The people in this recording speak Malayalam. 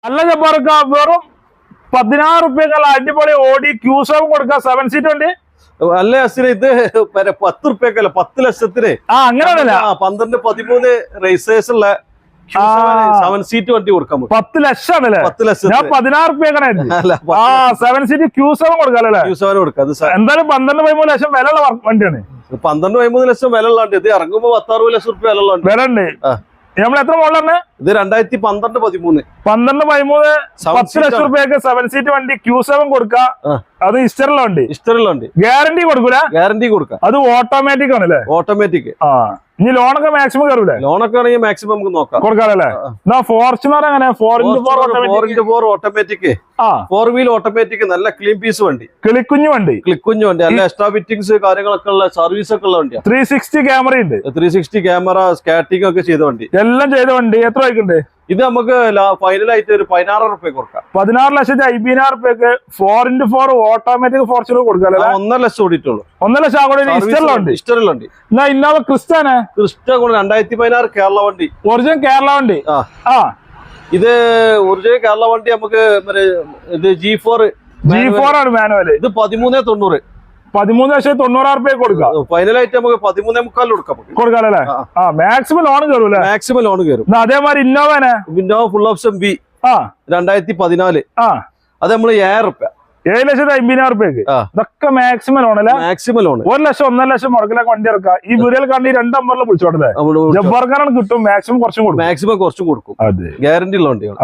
നല്ല ജബ്ബാർക്ക് വെറും 16 റുപ്യക്കുള്ള അടിപൊളി ഓടി ക്യൂസോവും കൊടുക്കാം 7 സീറ്റ് വണ്ടി. അല്ല അസിന് ഇത് 10 റുപ്യക്കല്ല 10 ലക്ഷത്തിന് അങ്ങനെയാണല്ല 12 13 രജിസ്ട്രേഷൻ ഉള്ള 7 സീറ്റ് വണ്ടി കൊടുക്കാം. 10 ലക്ഷം ആണല്ലേ? 10 ലക്ഷം ഞാൻ 16 റുപ്യക്കാണ് 7 സീറ്റ് ക്യൂസോവും കൊടുക്കാല്ലേ? കൊടുക്കാം. എന്തായാലും 12-13 ലക്ഷം വില ഉള്ള വണ്ടിയാണ്. 12-13 ലക്ഷം വില ഉള്ള വണ്ടി. ഇത് ഇറങ്ങുമ്പോ 16 ലക്ഷം റുപ്യ വില ഉള്ള വണ്ടി. വില ഉണ്ട്. നമ്മൾ എത്ര മോഡലാണ്? ഇത് 2012-13 10 ലക്ഷം റുപ്യക്ക് 7 സീറ്റ് വണ്ടി ക്യൂസോവും കൊടുക്കാം. അത് ഹിസ്റ്ററിലുള്ള വണ്ടി. ഗ്യാരണ്ടി കൊടുക്കൂല? ഗ്യാരണ്ടി കൊടുക്കാം. അത് ഓട്ടോമാറ്റിക് ആണല്ലേ? ഓട്ടോമാറ്റിക്. ഇനി ലോണൊക്കെ മാക്സിമം കയറൂലേ? ലോണൊക്കെ ആണെങ്കിൽ മാക്സിമം നമുക്ക് നോക്കാം കൊടുക്കാറല്ലേ? ഫോർച്യൂണർ അങ്ങനെ 4x4 ഓട്ടോമാറ്റിക് 4 വീൽ ഓട്ടോമാറ്റിക് നല്ല ക്ലീൻ പീസ് വണ്ടി. കിളിക്കുഞ്ഞു വണ്ടി നല്ല എക്സ്ട്രാ ഫിറ്റിംഗ്സ് കാര്യങ്ങളൊക്കെ ഉള്ള സർവീസ് ഒക്കെ ഉള്ള വണ്ടിയാണ്. 360 ക്യാമറ ഉണ്ട്. 360 ക്യാമറ സ്കാറ്റിംഗ് ഒക്കെ ചെയ്ത വണ്ടി. എല്ലാം ചെയ്ത വണ്ടി. എത്ര രൂപയ്ക്കുണ്ട് ഇത്? നമുക്ക് ഫൈനലായിട്ട് ഒരു 16 റുപ്യ കൊടുക്കാം. 16,50,000 റുപ്യക്ക് 4x4 ഓട്ടോമാറ്റിക് ഫോർച്യൂണർ കൊടുക്കാം. 1.5 ലക്ഷം ഓടിയിട്ടുള്ളൂ. 1.5 ലക്ഷം ഇഷ്ടമുണ്ട്. ഇന്നോവ ക്രിസ്റ്റ 2016 കേരള വണ്ടി. ഒറിജിനൽ കേരള വണ്ടി. ഇത് ഒറിജിനൽ കേരള വണ്ടി. നമുക്ക് ഇത് G4 ആണ് മാനുവല്. ഇത് 1390. 13,90,000 റുപ്യ കൊടുക്കാം. ഫൈനലായിട്ട് നമുക്ക് 13.25 കൊടുക്കാല്ലേ? മാക്സിമം ലോൺ കയറൂല്ലേ? മാക്സിമം ലോൺ കയറും. അതേമാതിരി ഇന്നോവ ഫുൾ ഓപ്ഷൻ ബി 2014. അത് നമ്മള് 7 റുപ്യ 7,50,000 റുപ്യക്ക്. ഇതൊക്കെ മാക്സിമം ലോൺ അല്ലേ? Maximum loan. 1 ലക്ഷം 1.5 ലക്ഷം മുടക്കിലൊക്കെ വണ്ടി ഇറക്കാം. ഈ വീഡിയോയിൽ കണ്ട് 2 നമ്പറിൽ വിളിച്ചോട്ടെ. ജബ്ബാർക്കാരാണ് കിട്ടും. മാക്സിമം കുറച്ചും കൊടുക്കും. മാക്സിമം കുറച്ചും കൊടുക്കും. ഗ്യാരണ്ടി ഉള്ള വണ്ടികൾ.